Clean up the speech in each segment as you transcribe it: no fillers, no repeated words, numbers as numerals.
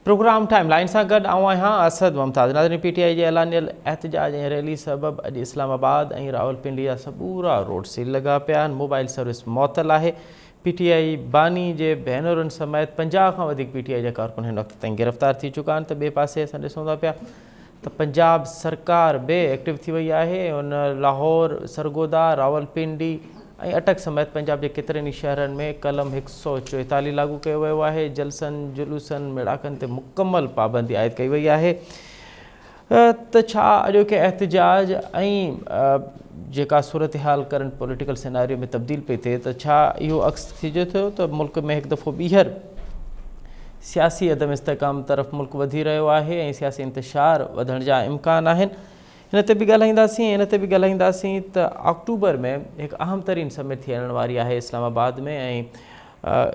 Programme time line से गड असद मुमताज़ नाज़रीन पीटीआई के ऐलानियल एहतजाज रैली सबब अज इस्लामाबाद और रावलपिंडी जा सबूरा रोड सील लगा पाया मोबाइल सर्विस मुअत्तल है। पीटीआई बानी के बैनर समेत 50 का पीटीआई के कारकुन इन वक्त तक गिरफ्तार थी चुका तो बे पासे अस ॾिसूं था पिया तो पंजाब सरकार बे एक्टिव थी वही है। उन लाहौर सरगोदा रावलपिंडी अटक समेत पंजाब के केतरनि शहर में कलम 144 लागू किया वो है। जलसन जुलूसन मेड़ाकन ते मुकम्मल पाबंदी आयद कई वही है। तो अजोके एहतजाज जेका सूरत हाल करंट पॉलिटिकल सिनारियो में तब्दील पे थे तो यो अक्स थी थो तो मुल्क में एक दफ़ो बीहर सियासी अदम इस्तेकाम तरफ मुल्क वधी रहो है। सियासी इंतशार वधण जा इम्कान आहिनि। इन ते भी ॻाल्हाईंदासीं तो अक्टूबर में एक अहम तरीन समिट थियण वारी है इस्लामाबाद में।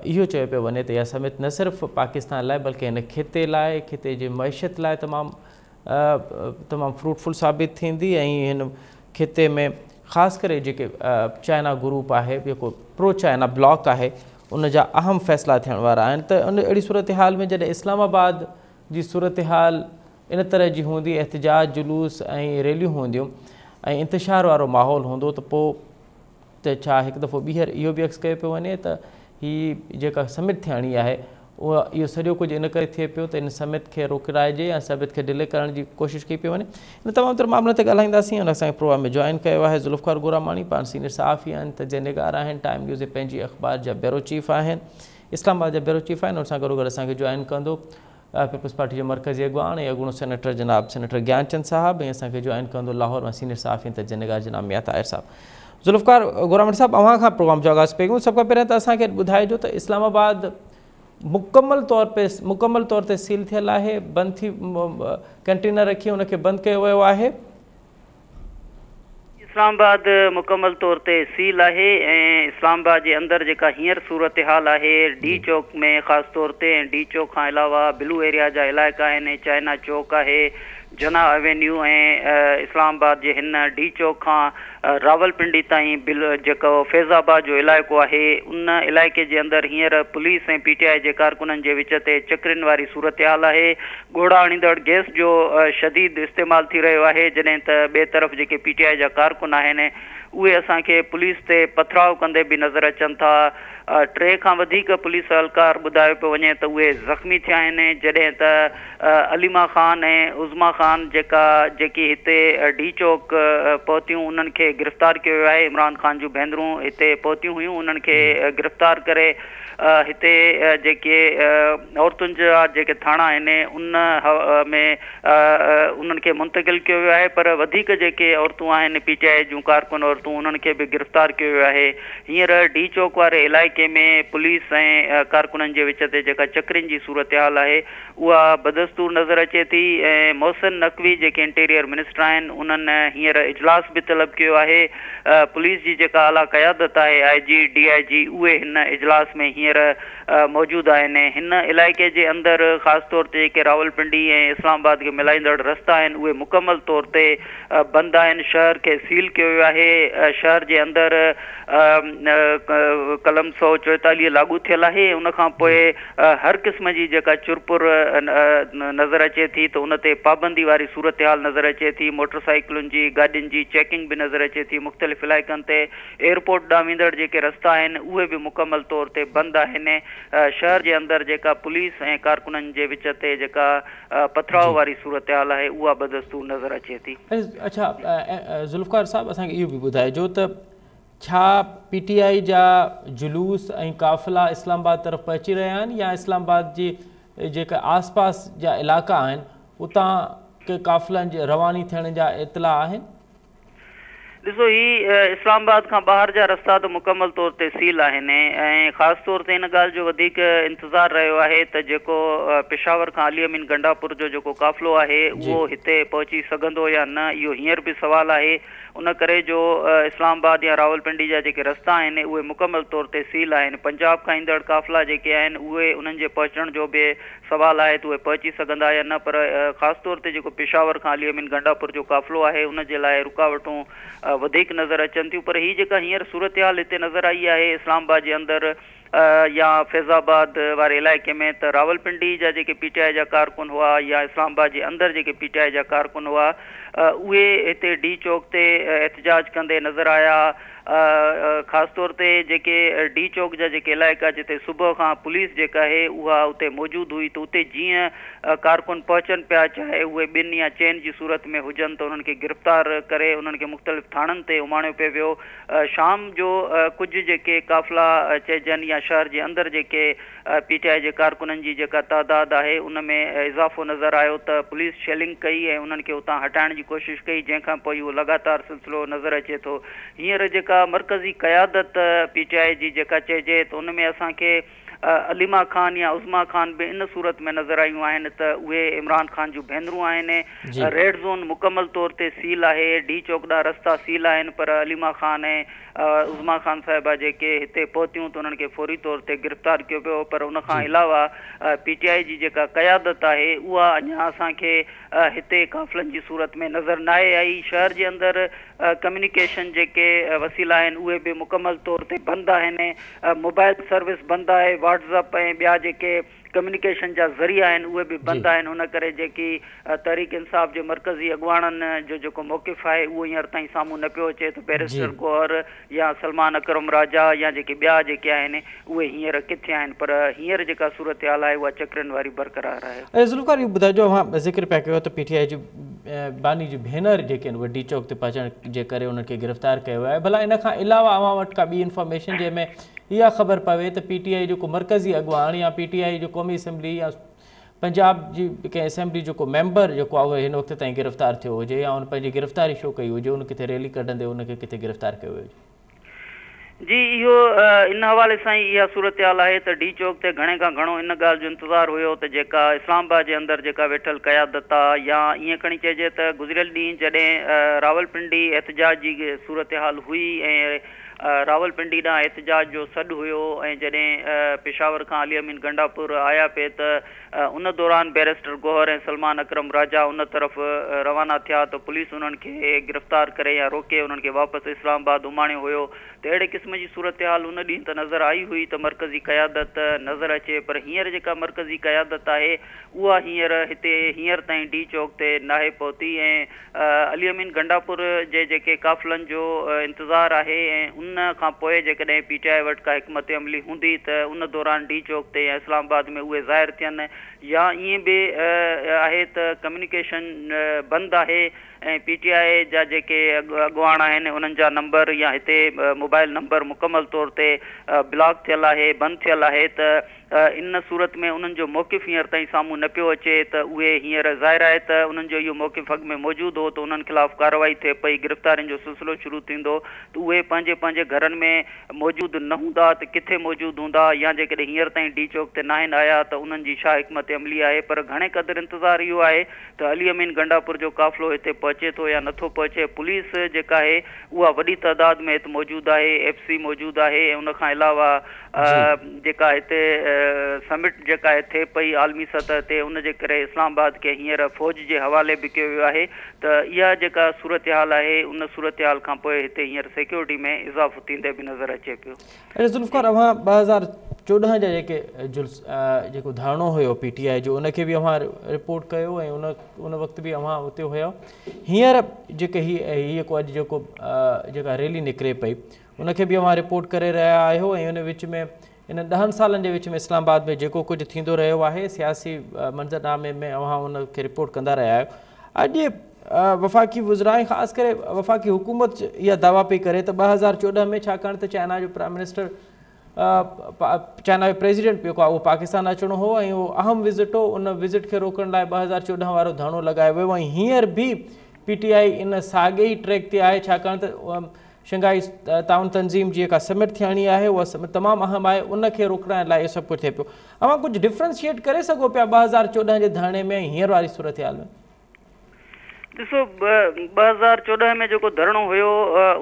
यो चयो पियो वञे तो यह समिट न सिर्फ पाकिस्तान लाइ बल्कि इन खिते लाइ खिते जी मैशियत लाइ तमाम फ्रूटफुल साबित थींदी। इन खिते में ख़ास करे जेके चाइना ग्रुप है जेको प्रो चाइना ब्लॉक है उन जा अहम फैसला थियण वारा आहिनि। तो उन अहिड़ी सूरत हाल में जॾहिं इस्लामाबाद जी सूरत हाल इन तरह जी हूंदी एहतजाज जुलूस रैलियूं होंदियूं इंतशार वारो माहौल होंदो तो पोइ एक दफ़ो बीहर इहो भी अक्स कयो पियो वञे तो ही जेका समिट थियणी है उहा इहो सॼो कुछ इन करे थिए पियो तो इन समिट के रोकराइजे या समिट के डिले करण की कोशिश कई पई वञे। इन तमाम तर मामले ते ॻाल्हाईंदासीं। उन असांखे प्रोग्राम में जॉइन किया है ज़ुल्फ़िकार गोरामाणी पान सीनियर सहाफ़ी आहिनि तजे निगार आहिनि टाइम न्यूज़ जे पंहिंजी अख़बार जा ब्यूरो चीफ आहिनि इस्लामाबाद जा ब्यूरो चीफ आहिनि। उन सां गॾोगॾु असांखे जॉइन कंदो पीपल्स पार्टी के मरकज़ी अगवान अगूणो सेनेटर जनाब सेनेटर ज्ञानचंद साहब असांखे जॉइन कंदो लाहौर में सीनियर सहाफ़ी तजे निगार जनाब मियां ताहिर साहब। ज़ुल्फ़िकार गोरामाणी साहब अवां खां प्रोग्राम जो आगाज़ पे कयूं। सब खां पहिरियों तो असांखे ॿुधाइजो तो इस्लामाबाद मुकम्मल तौर ते सील थियल है बंद थी कंटेनर रखी उनके बंद किया वियो है। इस्लामाबाद मुकम्मल तौर ते सील है। इस्लामाबाद के अंदर जेका हींअर सूरत हाल है डी चौक में ख़ास तौर ते डी चौक का अलावा ब्लू एरिया जा इलाइक़ा आहिनि चाइना चौक है जना एवेन्यू इस्लामाबाद के हिन डी चौक का रावलपिंडी ताईं जेको फैज़ाबाद जो इलाइक़ो है उन इलाइक़े के अंदर हींअर पुलिस और पीटीआई के कारकुनन के विच ते चक्रिन वारी सूरत हाल है। गोड़ा आणींदड़ गैस जो शदीद इस्तेमाल थी रहो है जॾहिं त बे तरफ़ जेके पीटीआई जा कारकुन आहिनि उहे असांखे पुलिस ते पथराव कंदे भी नज़र अचनि था। 3 खां वधीक पुलिस एहलकार ॿुधायो पियो वञे तो उहे ज़ख़्मी थिया आहिनि जॾहिं त अलीमा ख़ान ऐं उज़मा ख़ान जेकी हिते डी चौक पहुतियूं उन्हनि खे गिरफ़्तार कियो वियो आहे। इमरान ख़ान जूं भेनरूं हिते पहुतियूं हुयूं उन्हनि खे गिरफ़्तार करे हिते जेके औरतुनि जा जेके थाणा आहिनि उन में उन्हनि खे मुंतक़िल कियो वियो आहे। पर वधीक जेके औरतूं आहिनि पीटीआई जूं कारकुन औरतूं उन्हनि खे भी गिरफ़्तार कियो वियो आहे। हींअर डी चौक वारे इलाइक़े में पुलिस ऐं कारकुननि जे विच ते जेका चक्रिन जी सूरत हाल आहे उहा बदस्तूर नज़र अचे थी। ऐं मोहसिन नक़वी जेके इंटीरियर मिनिस्टर आहिनि उन्हनि हींअर इजलास भी तलब कियो आहे। पुलिस जी जेका आला क़यादत आहे IG DIG उहे हिन इजलास में हींअर मौजूद आहिनि। हिन इलाइक़े जे अंदर ख़ास तौर ते जेके रावलपिंडी ऐं इस्लामाबाद के मिलाईंदड़ रस्ता आहिनि उहे मुकम्मल तौर ते बंद आहिनि। शहर के सील कियो वियो आहे। शहर जे अंदर कलम 144 लागू थियल आहे। उन खां पोइ हर क़िस्म जी जेका चुरपुर नज़र अचे थी तो उन ते पाबंदी वारी सूरत हाल नज़र अचे थी। मोटरसाइकिलुनि जी गाॾियुनि जी चेकिंग भी नज़र अचे थी। मुख़्तलिफ़ इलाइक़नि ते एयरपोर्ट ॾांहुं वेंदड़ जेके रस्ता आहिनि उहे भी मुकम्मल तौर ते बंद आहिनि। शहर जे अंदर जेका पुलिस ऐं कारकुननि जे विच ते जेका पथराव वारी सूरत हाल आहे उहा बदस्तूर नज़र अचे थी। अच्छा ज़ुल्फ़िकार साहब असांखे इहो भी ॿुधाइजो त छा पीटीआई जा जुलूस ऐं काफ़िला इस्लामाबाद तरफ़ पहुची रहिया आहिनि या इस्लामाबाद जी जेका आस पास जा इलाइक़ा आहिनि उतां के काफ़िलनि जे रवानी थियण जा इतला आहिनि? ॾिसो ही इस्लामाबाद का बाहर जा रस्ता तो मुकम्मल तौर ते सील आहिनि ऐं ख़ास तौर ते इन ॻाल्हि जो वधीक इंतज़ार रहियो आहे त जेको पेशावर खां अली अमीन गंडापुर जो जेको काफ़िलो आहे उहो हिते पहुची सघंदो या न इहो हींअर भी सवाल आहे। उन करे जो इस्लामाबाद या रावलपिंडी जा जेके रस्ता आहिनि उहे मुकम्मल तौर ते सील आहिनि। पंजाब खां ईंदड़ काफ़िला जेके आहिनि उहे उन्हनि जे पहुचण जो भी सवाल आहे त उहे पहुची सघंदा या न। पर ख़ास तौर ते जेको पेशावर खां अली अमीन गंडापुर जो काफ़िलो आहे उन जे लाइ रुकावटूं वधीक नज़र अचनि थियूं। पर ही जेका हींअर सूरत हाल हिते नज़र आई आहे इस्लामाबाद जे अंदर या फैज़ाबाद वारे इलाइक़े में त रावलपिंडी जा जेके PTI जा कारकुन हुआ या इस्लामाबाद जे अंदरि जेके PTI जा कारकुन हुआ उहे हिते डी चौक ते एहतजाज कंदे नज़र आया। ख़ासि तौर ते जेके डी चौक जा जेके इलाइक़ा जिते सुबुह खां पुलिस जेका आहे उहा उते मौजूदु हुई त उते जीअं कारकुन पहुचनि पिया चाहे उहे ॿिनि या चइनि जी सूरत में हुजनि त उन्हनि खे गिरफ़्तार करे उन्हनि खे मुख़्तलिफ़ थाणनि ते उमाणियो पियो वियो। शाम जो कुझु जेके काफ़िला चइजनि या शहर जे अंदरि जेके PTI जे कारकुननि जी जेका तादाद आहे उन में इज़ाफ़ो नज़र आयो त पुलिस शेलिंग कई ऐं उन्हनि खे उतां हटाइण जी कोशिशि कई, जंहिंखां पोइ इहो लगातार सिलसिलो नज़र अचे थो। हींअर जेका मरकज़ी क़यादत PTI जी जेका चइजे त उन में असांखे अलीमा ख़ान या उज़मा ख़ान बि इन सूरत में नज़र आयूं आहिनि त उहे इमरान ख़ान जूं भेनरूं आहिनि। रेड ज़ोन मुकमल तौर ते सील आहे, डी चौक ॾांहुं रस्ता सील आहिनि, पर अलीमा ख़ान ऐं उज़मा ख़ान साहिबा जेके हिते पहुतियूं त उन्हनि खे फौरी तौर ते गिरफ़्तार कयो पियो। पर उनखां अलावा PTI जी जेका क़यादत आहे उहा अञा असांखे हिते काफ़िलनि जी सूरत में नज़र न आहे आई। शहर जे अंदरि कम्युनिकेशन जेके वसीला आहिनि उहे बि मुकमल तौर ते बंदि आहिनि, मोबाइल सर्विस बंदि आहे, WhatsApp ऐं ॿिया जेके कम्युनिकेशन जा ज़रिया आहिनि उहे बि बंदि आहिनि। उन करे जेकी तहरीक इंसाफ़ जे मरकज़ी अॻुवाणनि जो जेको मौक़िफ़ आहे उहो हींअर ताईं साम्हूं न पियो अचे त बैरिस्टर गौहर या सलमान अकरम राजा या जेके ॿिया जेके आहिनि उहे हींअर किथे आहिनि, पर हींअर जेका सूरत हाल आहे उहा चक्रनि वारी बरक़रार आहे। ज़ुल्फ़िकार इहो ॿुधाइजो, अव्हां ज़िक्र पिया कयो त PTI जी बानी जी भेनर जेके आहिनि उहे डी चौक ते पहुचण जे करे उन्हनि खे गिरफ़्तार कयो आहे। भला इन खां अलावा अव्हां वटि का ॿी इंफॉर्मेशन जंहिंमें इहा ख़बर पवे त PTI जेको मरकज़ी अॻुवाण या PTI जो क़ौमी असैम्बली या पंजाब जी कंहिं असेंबली जेको मेंबर जेको आहे उहो हिन वक़्त ताईं गिरफ़्तार थियो हुजे या उन पंहिंजी गिरफ़्तारी छो कई हुजे, उन किथे रैली कढंदे उनखे किथे गिरफ़्तार कयो हुजे? जी, इहो इन हवाले सां ई इहा सूरत हाल आहे त डी चौक ते घणे खां घणो इन ॻाल्हि जो इंतज़ारु हुयो त जेका इस्लामाबाद जे अंदरि जेका वेठल क़यादत आहे या ईअं खणी चइजे त गुज़िरियल ॾींहुं जॾहिं रावलपिंडी एहतजाज जी सूरत हाल हुई ऐं रावलपिंडी ॾांहुं एहतजाज जो सॾु हुयो ऐं जॾहिं पेशावर खां अली अमीन गंडापुर आया पे त उन दौरान बैरिस्टर गौहर ऐं सलमान अकरम राजा उन तरफ़ रवाना थिया त पुलिस उन्हनि खे गिरफ़्तार करे या रोके उन्हनि खे वापसि इस्लामाबाद उमाणियो हुयो। त अहिड़े क़िस्म जी सूरत हाल उन ॾींहुं त नज़र आई हुई त मरकज़ी क़यादत नज़र अचे, पर हींअर जेका मरकज़ी क़यादत आहे उहा हींअर ताईं डी चौक ते नाहे पहुती ऐं अली अमीन गंडापुर जे जेके काफ़िलनि जो इंतज़ारु आहे ऐं उन खां पोइ जेकॾहिं PTI वटि का हिकमत अमली हूंदी त उन दौरान डी चौक ते या इस्लामाबाद में उहे ज़ाहिर थियनि। या ईअं बि आहे त कम्युनिकेशन बंदि आहे ऐं PTI जा जेके अॻुवाण आहिनि उन्हनि जा नंबर या हिते मोबाइल नंबर मुकमल तौर ते ब्लॉक थियल आहे, बंदि थियल आहे। त इन सूरत में उन्हनि जो मौक़िफ़ हींअर ताईं साम्हूं न पियो अचे त उहे हींअर ज़ाहिर आहे त उन्हनि जो इहो मौक़िफ़ अॻु में मौजूदु हो त उन्हनि ख़िलाफ़ु कार्रवाई थिए पई, गिरफ़्तारियुनि जो सिलसिलो शुरू थींदो त उहे पंहिंजे पंहिंजे घरनि में मौजूदु न हूंदा त किथे मौजूदु हूंदा या जेकॾहिं हींअर ताईं डी चौक ते नाहिनि आया त उन्हनि जी छा हिकमत अमली आहे। पर घणे क़दुरु इंतज़ारु इहो आहे त अली अमीन गंडापुर जो काफ़िलो हिते पहुचे थो या नथो पहुचे। पुलिस जेका आहे उहा वॾी तइदाद में हिते मौजूदु आहे, FC मौजूदु आहे ऐं उनखां अलावा जेका हिते समिट जेका थिए पई आलमी सतह ते उनजे करे इस्लामाबाद खे हींअर फ़ौज जे हवाले बि कयो वियो आहे। त इहा जेका सूरत हाल आहे उन सूरत हाल खां पोइ हिते हींअर सिक्योरिटी में इज़ाफ़ो थींदे बि नज़र अचे पियो। ज़ुल्फ़िकार, अव्हां 2014 जा जेको धरणो हुयो PTI जो उनखे बि अव्हां रिपोर्ट कयो ऐं उन वक़्तु बि अव्हां उते हुयो। हींअर जेके हीअ अॼु जेका रैली निकिरे पई उनखे बि अव्हां रिपोर्ट करे रहिया आहियो ऐं उन विच में इन 10 सालनि जे विच में इस्लामाबाद में जेको कुझु थींदो रहियो आहे सियासी मंज़रनामे में अव्हां उनखे रिपोर्ट कंदा रहिया आहियो। अॼु वफ़ाक़ी वज़राए ख़ासि करे वफ़ाक़ी हुकूमत इहा दावा पई करे त 2014 में छाकाणि त चाइना जो प्राइम मिनिस्टर चाइना जो प्रेसिडेंट जेको आहे उहो पाकिस्तान अचिणो हो ऐं उहो अहम विज़िट हो, उन विज़िट खे रोकण लाइ 2014 वारो धरणो लॻायो वियो ऐं हींअर बि PTI इन साॻे ई ट्रैक ते आहे छाकाणि त शंघाई ताउन तंज़ीम जी जेका समिट थियणी आहे उहा तमामु अहम आहे, उनखे रोकण लाइ इहो सभु कुझु थिए पियो। अव्हां कुझु डिफ्रेंशिएट करे सघो पिया 2014 जे धरणे में हींअर वारी सूरत हाल में? ॾिसो, 2014 में जेको धरणो हुयो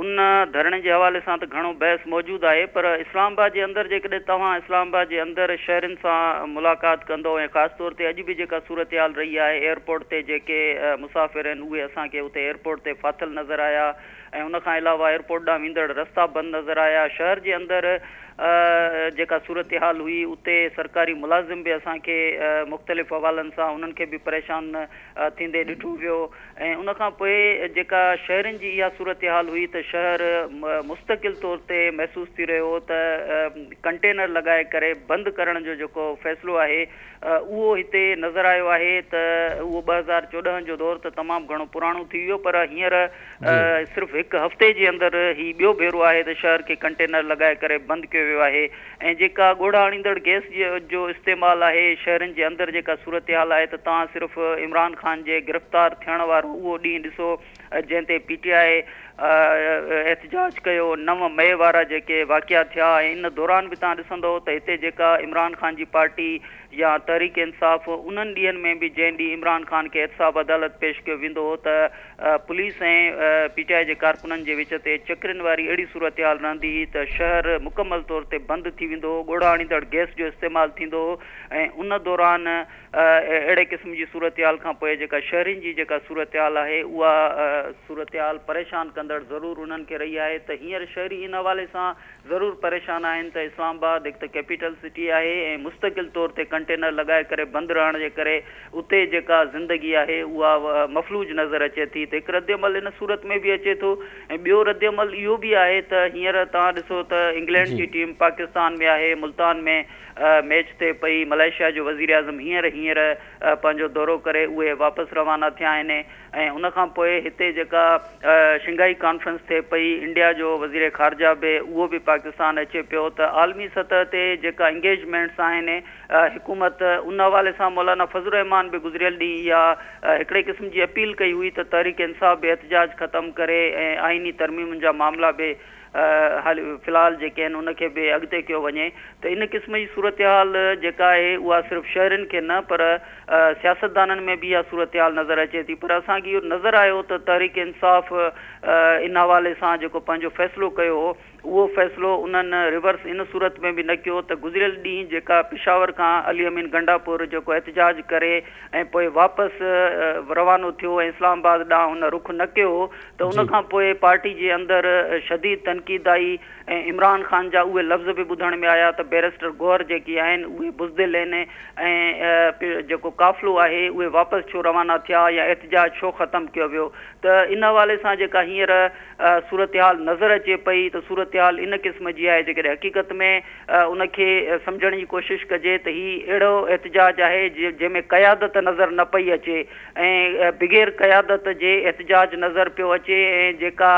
उन धरणे जे हवाले सां त घणो बहस मौजूदु आहे, पर इस्लामाबाद जे अंदरि जेकॾहिं तव्हां इस्लामाबाद जे अंदरि शहरनि सां मुलाक़ात कंदो ऐं ख़ासि तौर ते अॼु बि जेका सूरत हाल रही आहे एयरपोर्ट ते जेके मुसाफ़िर आहिनि उहे असांखे उते एयरपोर्ट ते फाथल नज़र आया ऐं उन खां अलावा एयरपोर्ट ॾांहुं वेंदड़ रस्ता बंदि नज़र आया। शहर जे अंदरि जेका सूरत हाल हुई उते सरकारी मुलाज़िम बि असांखे मुख़्तलिफ़ हवालनि सां उन्हनि खे बि परेशान थींदे ॾिठो वियो। ऐं उन खां पोइ जेका शहरनि जी इहा सूरत हाल हुई त शहर मुस्तक़िल तौर ते महसूसु थी रहियो हो त कंटेनर लॻाए करे बंदि करण जो जेको फ़ैसिलो आहे उहो हिते नज़र आयो आहे त उहो 2014 जो दौर त तमामु घणो पुराणो थी वियो, पर हींअर सिर्फ़ु हिकु हफ़्ते जे अंदरि ही ॿियो भेरो आहे त शहर खे कंटेनर लॻाए करे बंदि कयो वियो आहे। ऐं जेका ॻोढ़ा आणींदड़ गैस जो इस्तेमालु आहे शहरनि जे अंदरि जेका सूरत हाल आहे त तव्हां सिर्फ़ु इमरान ख़ान जे गिरफ़्तार थियण वारो उहो ॾींहुं ॾिसो जंहिं ते PTI एहतजाज कयो। 9 मई वारा जेके वाक़िया थिया ऐं इन दौरान बि तव्हां ॾिसंदो त हिते जेका इमरान ख़ान जी पार्टी या तहरीक इंसाफ़ उन्हनि ॾींहंनि में बि जंहिं ॾींहुं इमरान ख़ान खे एहतसाब अदालत पेश कयो वेंदो हो त पुलिस ऐं PTI जे कारकुननि जे विच ते चकरनि वारी अहिड़ी सूरत हाल रहंदी हुई त शहर मुकमल तौर ते बंदि थी वेंदो हो, ॻोढ़ा आणींदड़ गैस जो इस्तेमालु थींदो हो। ऐं उन दौरान अहिड़े क़िस्म जी सूरत हाल खां पोइ जेका शहरनि जी जेका सूरत हाल आहे उहा सूरत हाल परेशान कंदड़ ज़रूरु उन्हनि खे रही आहे। त हींअर शहरी इन हवाले सां ज़रूरु परेशान आहिनि त इस्लामाबाद हिकु त कैपिटल सिटी आहे ऐं मुस्तक़िल तौर ते कंटेनर लॻाए करे बंदि रहण जे करे उते जेका ज़िंदगी आहे उहा मफ़लूज नज़र अचे थी। त हिकु रद्दमल इन सूरत में बि अचे थो ऐं ॿियो रद्दमल इहो बि आहे त हींअर तव्हां ॾिसो त इंग्लैंड जी टीम पाकिस्तान में आहे, मुल्तान में मैच थिए पई। मलेशिया जो वज़ीर आज़म हींअर पंहिंजो दौरो करे उहे वापसि रवाना थिया आहिनि। ऐं उन खां पोइ हिते जेका शिंघाई कॉन्फ्रेंस थिए पई, इंडिया जो वज़ीर ख़ारजा बि उहो बि पाकिस्तान अचे पियो। त आलमी सतह ते जेका इंगेजमेंट्स आहिनि हुकूमत उन हवाले सां मौलाना फज़लुर रहमान बि गुज़िरियल ॾींहुं इहा हिकिड़े क़िस्म जी अपील कई हुई त तहरीक इंसाफ़ बि एहतजाज ख़तमु करे ऐं आइनी तरमीमुनि जा मामला बि हाल फ़िलहाल जेके आहिनि उनखे बि अॻिते कयो वञे। त इन क़िस्म जी सूरत हाल जेका आहे उहा सिर्फ़ु शहरनि खे न पर सियासतदाननि में बि इहा सूरत हाल नज़र अचे थी। पर असांखे इहो नज़र आयो त तहरीक इंसाफ़ इन हवाले सां जेको पंहिंजो फ़ैसिलो कयो हो उहो फ़ैसिलो उन्हनि रिवर्स इन सूरत में बि न कयो त गुज़िरियल ॾींहुं जेका पिशावर खां अली अमीन गंडापुर जेको एहतजाज करे ऐं पोइ वापसि रवानो थियो ऐं इस्लामाबाद ॾांहुं हुन रुख न कयो त उन खां पोइ पार्टी जे अंदरि शदीद तनक़ीद आई ऐं इमरान ख़ान जा उहे लफ़्ज़ बि ॿुधण में आया त बैरिस्टर गौहर जेकी आहिनि उहे बुज़दिल आहिनि ऐं जेको काफ़िलो आहे उहे वापसि छो रवाना थिया या एहतजाज छो ख़तमु कयो वियो। त इन हवाले सां जेका हींअर सूरत हाल नज़र अचे पई त सूरत हाल इन क़िस्म जी आहे जेकॾहिं हक़ीक़त में उनखे सम्झण जी कोशिशि कजे त हीउ अहिड़ो एहतजाज आहे जंहिंमें क़यादत नज़र न पई अचे ऐं बग़ैर क़यादत जे एहतजाज नज़र पियो अचे ऐं जेका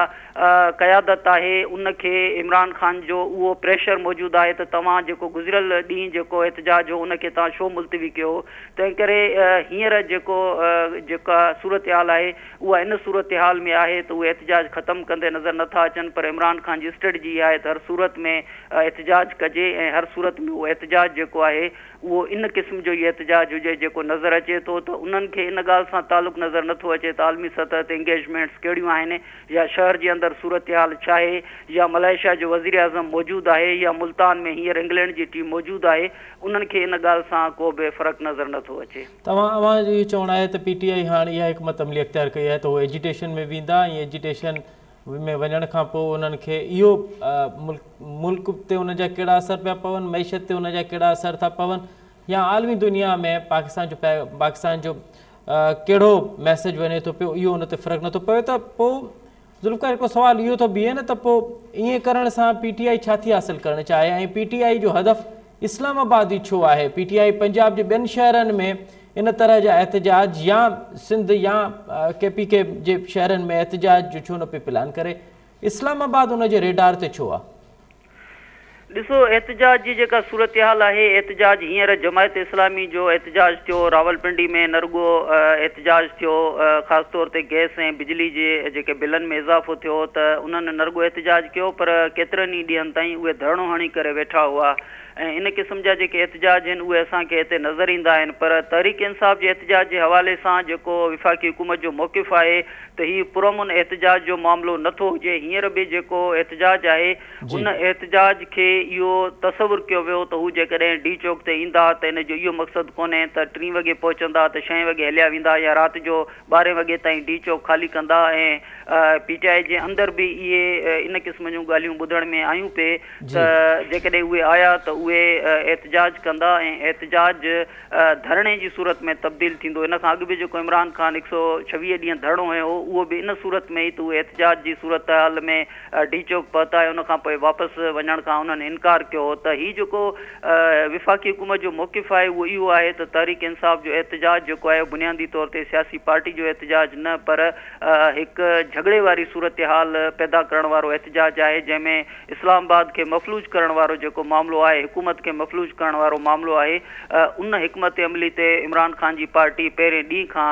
क़यादत आहे उनखे इमरान ख़ान जो उहो प्रेशर मौजूदु आहे त तव्हां जेको गुज़िरियल ॾींहुं जेको एहतजाज हो उनखे तव्हां छो मुलतवी कयो। तंहिं करे हींअर जेका सूरत हाल आहे उहा इन सूरत हाल में आहे त उहे एहतजाज ख़तमु कंदे नज़र नथा अचनि। पर इमरान ख़ान जी स्ट्रेटजी आहे त हर सूरत में एहतजाज कजे ऐं हर सूरत में उहो एहतजाज जेको आहे उहो इन क़िस्म जो ई एहतजाज हुजे जेको नज़र अचे थो त उन्हनि खे इन ॻाल्हि सां तालुक़ु नज़र नथो अचे त आलमी सतह ते इंगेजमेंट्स कहिड़ियूं आहिनि या शहर जे अंदरि सूरत हाल छा आहे या मलेशिया जो वज़ीर आज़म मौजूदु आहे या मुल्तान में हींअर इंग्लैंड जी टीम मौजूदु आहे, उन्हनि खे इन ॻाल्हि सां को बि फ़र्क़ु नज़र नथो अचे। तव्हांजो इहो चवणु आहे त PTI हाणे इहा हिकमत अमली अख़्तियार कई आहे त उहे एजिटेशन में वेंदा ऐं एजिटेशन में वञण खां पोइ उन्हनि खे इहो मुल्क ते उन जा कहिड़ा असर पिया पवनि, मैशत ते उन जा कहिड़ा असर था पवनि या आलमी दुनिया में पाकिस्तान जो कहिड़ो मैसेज वञे थो पियो इहो उन ते फ़र्क़ु नथो पवे। त पोइ ज़ुल्फ़िकार हिकिड़ो सुवालु इहो थो बीहे न त पोइ ईअं करण सां PTI छा थी हासिलु करणु चाहे ऐं PTI जो हदफ़ इस्लामाबाद ई छो आहे। PTI पंजाब जे ॿियनि शहरनि में इन तरह जा एहतजाज या सिंध या KPK जे शहरनि में एहतजाज जो छो न पियो प्लान करे, इस्लामाबाद उन जे रेडार ते छो आहे? ॾिसो एहतजाज जी जेका सूरत हाल आहे एहतजाज हींअर जमायत इस्लामी जो एहतजाज थियो, रावलपिंडी में न रुॻो एहतजाज थियो, ख़ासि तौर ते गैस ऐं बिजली जे जेके बिलनि में इज़ाफ़ो थियो त उन्हनि न रुॻो एहतजाज कयो पर केतिरनि ई ॾींहंनि ताईं उहे धरणो हणी करे वेठा हुआ ऐं इन क़िस्म जा जेके एहतजाज आहिनि उहे असांखे हिते नज़र ईंदा आहिनि। पर तहरीक इंसाफ़ जे एहतजाज जे हवाले सां जेको विफ़ाक़ी हुकूमत जो मौक़िफ़ आहे त हीउ पुरअमन एहतजाज जो मामिलो नथो हुजे। हींअर बि जेको एहतजाज आहे उन एहतजाज खे इहो तसवुरु कयो वियो त हू जेकॾहिं डी चौक ते ईंदा त इन जो इहो मक़सदु कोन्हे त 3 वॻे पहुचंदा त 6 वॻे हलिया वेंदा या राति जो 12 वॻे ताईं डी चौक ख़ाली कंदा। ऐं PTI जे अंदरि बि इहे इन क़िस्म जूं ॻाल्हियूं ॿुधण में आयूं पे त जेकॾहिं उहे आया त उहे एहतजाज कंदा ऐं एहतजाज धरणे जी सूरत में तब्दील थींदो। इन खां अॻु बि जेको इमरान ख़ान 126 ॾींहं धरणो हुयो उहो बि इन सूरत में ई त उहे एहतजाज जी सूरत हाल में डी चौक पहुता ऐं उन खां पोइ वापसि वञण खां उन्हनि इनकार कयो त हीउ जेको विफ़ाक़ी हुकूमत जो मौक़िफ़ आहे उहो इहो आहे त तहरीक इंसाफ़ जो एहतजाज जेको आहे बुनियादी तौर ते सियासी पार्टी जो एहतजाज न पर हिकु झगड़े वारी सूरत हाल पैदा करण वारो एहतजाज आहे जंहिंमें इस्लामाबाद खे मफ़लूज करण वारो जेको मामिलो आहे हुकूमत खे मफ़लूज करण वारो मामिलो आहे उन हिकमत अमली ते इमरान ख़ान जी पार्टी पहिरें ॾींहं खां